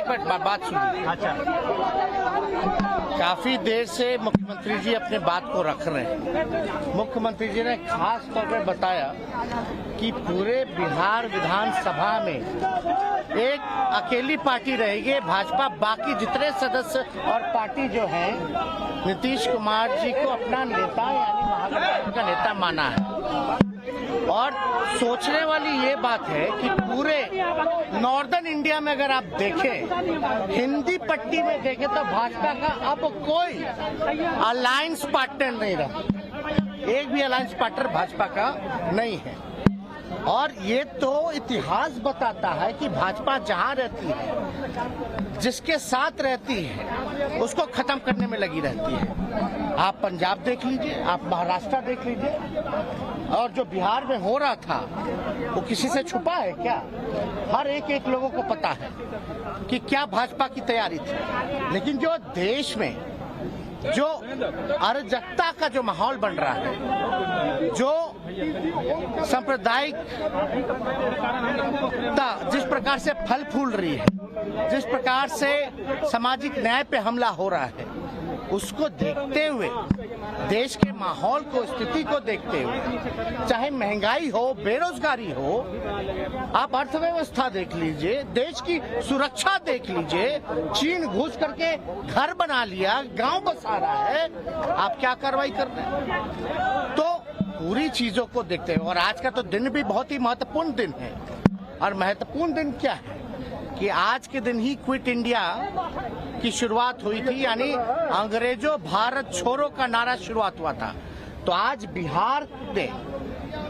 एक मिनट बात सुनिए। अच्छा, काफी देर से मुख्यमंत्री जी अपने बात को रख रहे हैं। मुख्यमंत्री जी ने खास तौर पर बताया कि पूरे बिहार विधानसभा में एक अकेली पार्टी रहेगी भाजपा, बाकी जितने सदस्य और पार्टी जो है नीतीश कुमार जी को अपना नेता यानी महागठबंधन का नेता माना है। और सोचने वाली ये बात है कि पूरे नॉर्दर्न इंडिया में अगर आप देखें, हिंदी पट्टी में देखें तो भाजपा का अब कोई अलायंस पार्टनर नहीं रहा। एक भी अलायंस पार्टनर भाजपा का नहीं है। और ये तो इतिहास बताता है कि भाजपा जहां रहती है, जिसके साथ रहती है, उसको खत्म करने में लगी रहती है। आप पंजाब देख लीजिए, आप महाराष्ट्र देख लीजिए, और जो बिहार में हो रहा था वो किसी से छुपा है क्या? हर एक लोगों को पता है कि क्या भाजपा की तैयारी थी। लेकिन जो देश में जो अराजकता का जो माहौल बन रहा है, जो सांप्रदायिक जिस प्रकार से फल फूल रही है, जिस प्रकार से सामाजिक न्याय पे हमला हो रहा है, उसको देखते हुए, देश के माहौल को, स्थिति को देखते हुए, चाहे महंगाई हो, बेरोजगारी हो, आप अर्थव्यवस्था देख लीजिए, देश की सुरक्षा देख लीजिए, चीन घुस करके घर बना लिया, गांव बसा रहा है, आप क्या कार्रवाई कर रहे हैं? तो पूरी चीजों को देखते हुए, और आज का तो दिन भी बहुत ही महत्वपूर्ण दिन है। और महत्वपूर्ण दिन क्या है कि आज के दिन ही क्विट इंडिया की शुरुआत हुई थी, यानी अंग्रेजों भारत छोड़ो का नारा शुरुआत हुआ था। तो आज बिहार ने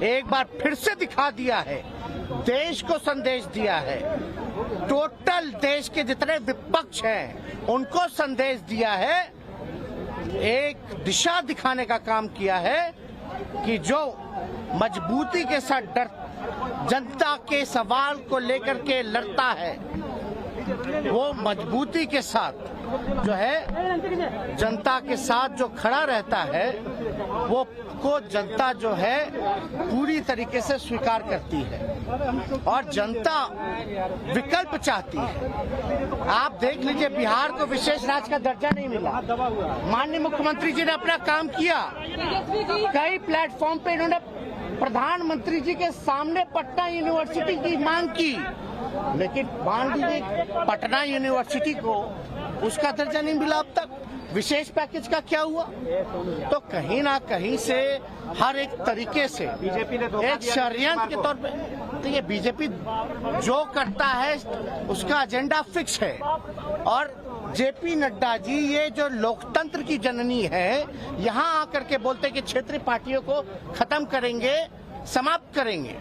एक बार फिर से दिखा दिया है, देश को संदेश दिया है, टोटल देश के जितने विपक्ष हैं उनको संदेश दिया है, एक दिशा दिखाने का काम किया है कि जो मजबूती के साथ जनता के सवाल को लेकर के लड़ता है, वो मजबूती के साथ जो है जनता के साथ जो खड़ा रहता है, वो को जनता जो है पूरी तरीके से स्वीकार करती है और जनता विकल्प चाहती है। आप देख लीजिए, बिहार को विशेष राज्य का दर्जा नहीं मिला। माननीय मुख्यमंत्री जी ने अपना काम किया, कई प्लेटफॉर्म पे इन्होंने प्रधानमंत्री जी के सामने पटना यूनिवर्सिटी की मांग की, लेकिन मान लीजिए पटना यूनिवर्सिटी को उसका दर्जा नहीं मिला अब तक। विशेष पैकेज का क्या हुआ? तो कहीं ना कहीं से हर एक तरीके से बीजेपी ने एक षड्यंत्र के तौर पे, तो ये बीजेपी जो करता है उसका एजेंडा फिक्स है। और जेपी नड्डा जी, ये जो लोकतंत्र की जननी है, यहाँ आकर के बोलते कि क्षेत्रीय पार्टियों को खत्म करेंगे, समाप्त करेंगे।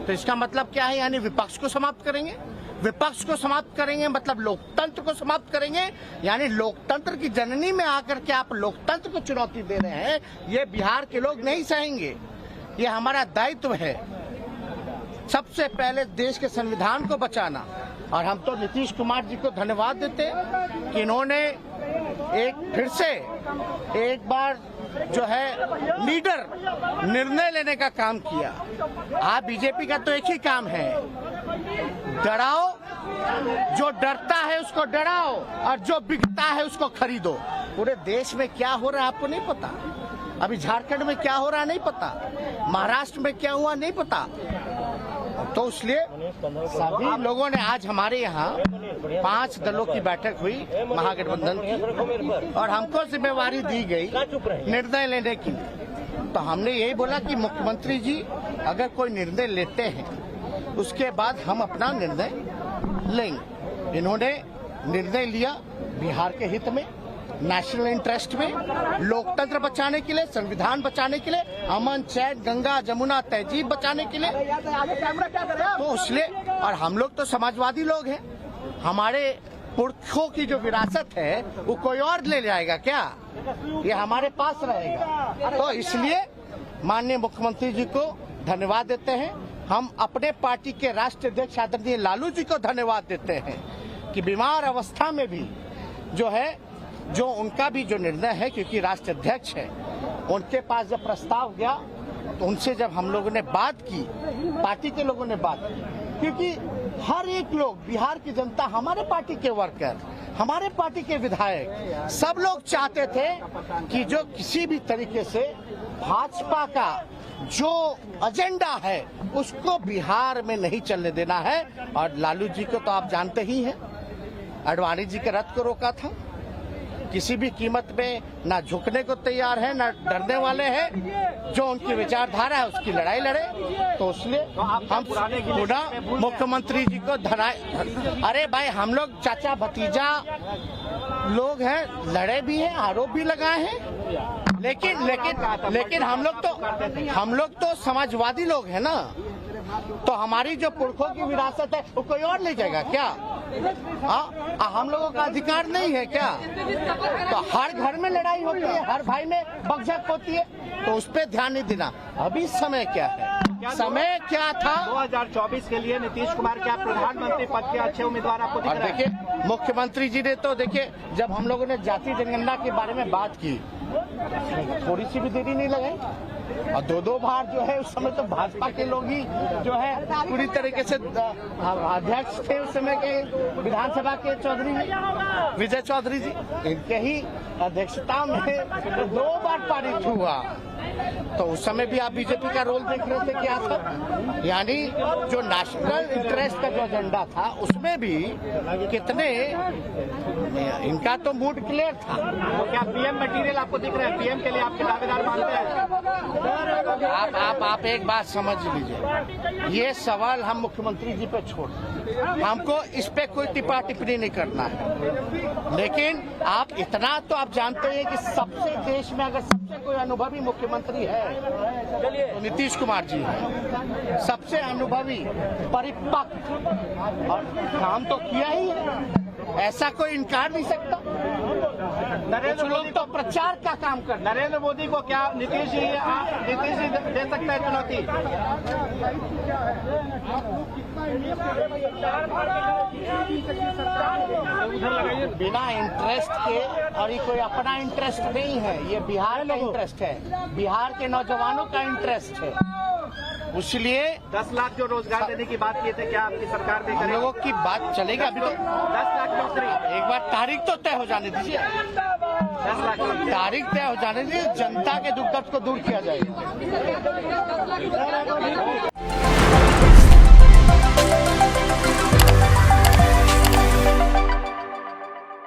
तो इसका मतलब क्या है? यानी विपक्ष को समाप्त करेंगे। विपक्ष को समाप्त करेंगे मतलब लोकतंत्र को समाप्त करेंगे। यानी लोकतंत्र की जननी में आकर के आप लोकतंत्र को चुनौती दे रहे हैं, ये बिहार के लोग नहीं सहेंगे। ये हमारा दायित्व है सबसे पहले देश के संविधान को बचाना। और हम तो नीतीश कुमार जी को धन्यवाद देते कि इन्होंने एक फिर से एक बार जो है लीडर निर्णय लेने का काम किया। आप बीजेपी का तो एक ही काम है, डराओ, जो डरता है उसको डराओ और जो बिकता है उसको खरीदो। पूरे देश में क्या हो रहा है आपको नहीं पता, अभी झारखंड में क्या हो रहा है नहीं पता, महाराष्ट्र में क्या हुआ नहीं पता। तो इसलिए सभी लोगों ने आज हमारे यहाँ 5 दलों की बैठक हुई महागठबंधन की, और हमको जिम्मेवारी दी गई निर्णय लेने की। तो हमने यही बोला कि मुख्यमंत्री जी अगर कोई निर्णय लेते हैं उसके बाद हम अपना निर्णय लेंगे। इन्होंने निर्णय लिया बिहार के हित में, नेशनल इंटरेस्ट में, लोकतंत्र बचाने के लिए, संविधान बचाने के लिए, अमन चैन गंगा जमुना तहजीब बचाने के लिए। तो इसलिए, और हम लोग तो समाजवादी लोग हैं, हमारे पुरखों की जो विरासत है वो कोई और ले जाएगा क्या? ये हमारे पास रहेगा। तो इसलिए माननीय मुख्यमंत्री जी को धन्यवाद देते हैं। हम अपने पार्टी के राष्ट्रीय अध्यक्ष आदरणीय लालू जी को धन्यवाद देते हैं कि बीमार अवस्था में भी जो है, जो उनका भी जो निर्णय है, क्योंकि राष्ट्रीय अध्यक्ष है, उनके पास जब प्रस्ताव गया तो उनसे जब हम लोगों ने बात की, पार्टी के लोगों ने बात की, क्योंकि हर एक लोग, बिहार की जनता, हमारे पार्टी के वर्कर, हमारे पार्टी के विधायक, सब लोग चाहते थे कि जो किसी भी तरीके से भाजपा का जो एजेंडा है उसको बिहार में नहीं चलने देना है। और लालू जी को तो आप जानते ही हैं, आडवाणी जी के रथ को रोका था, किसी भी कीमत में ना झुकने को तैयार है, ना डरने वाले हैं, जो उनकी विचारधारा है उसकी लड़ाई लड़े। तो इसलिए हम पुनः मुख्यमंत्री जी को अरे भाई, हम लोग चाचा भतीजा लोग हैं, लड़े भी हैं, आरोप भी लगाए हैं, लेकिन हम लोग तो समाजवादी लोग हैं ना। तो हमारी जो पुरखों की विरासत है वो कोई और ले जाएगा क्या? हम लोगों का अधिकार नहीं है क्या? तो हर घर में लड़ाई होती है, हर भाई में बकझक होती है, तो उस पर ध्यान नहीं देना। अभी समय क्या है, समय क्या था? 2024 के लिए नीतीश कुमार के प्रधानमंत्री पद के अच्छे उम्मीदवार आपको दिख रहे हैं? देखिए, मुख्यमंत्री जी ने तो देखिए, जब हम लोगों ने जाति जनगणना के बारे में बात की, थोड़ी सी भी देरी नहीं लगाई, और दो बार जो है उस समय तो भाजपा के लोग ही जो है पूरी तरीके से अध्यक्ष थे उस समय के विधानसभा के चौधरी विजय चौधरी जी, इनके ही अध्यक्षता में 2 बार पारित हुआ। तो उस समय भी आप बीजेपी का रोल देख रहे थे क्या था? यानी जो नेशनल इंटरेस्ट का जो एजेंडा था उसमें भी कितने, इनका तो मूड क्लियर था। तो क्या पीएम मटेरियल आपको दिख रहा है? पीएम के लिए आपके दावेदार मानते हैं? आप एक बात समझ लीजिए, ये सवाल हम मुख्यमंत्री जी पे छोड़, हमको इस पे कोई टिप्पा टिप्पणी नहीं करना है। लेकिन आप इतना तो आप जानते हैं कि सबसे देश में अगर सबसे कोई अनुभवी मुख्यमंत्री है तो नीतीश कुमार जी है, सबसे अनुभवी, परिपक्व, और काम तो किया ही है, ऐसा कोई इनकार नहीं सकता। नरेंद्र लोग तो प्रचार का काम कर, नरेंद्र मोदी को क्या नीतीश जी दे सकता है चुनौती? बिना इंटरेस्ट के, और ये कोई अपना इंटरेस्ट नहीं है, ये बिहार का इंटरेस्ट है, बिहार के नौजवानों का इंटरेस्ट है। इसलिए 10 लाख जो रोजगार देने की बात किए थे, क्या आपकी सरकार में हम लोगों की बात चलेगी? अभी तो 10 लाख नौकरी, एक बार तारीख तो तय हो जाने दीजिए, 10 लाख तारीख तय हो जाने दीजिए, जनता के दुख दर्द को दूर किया जाएगा।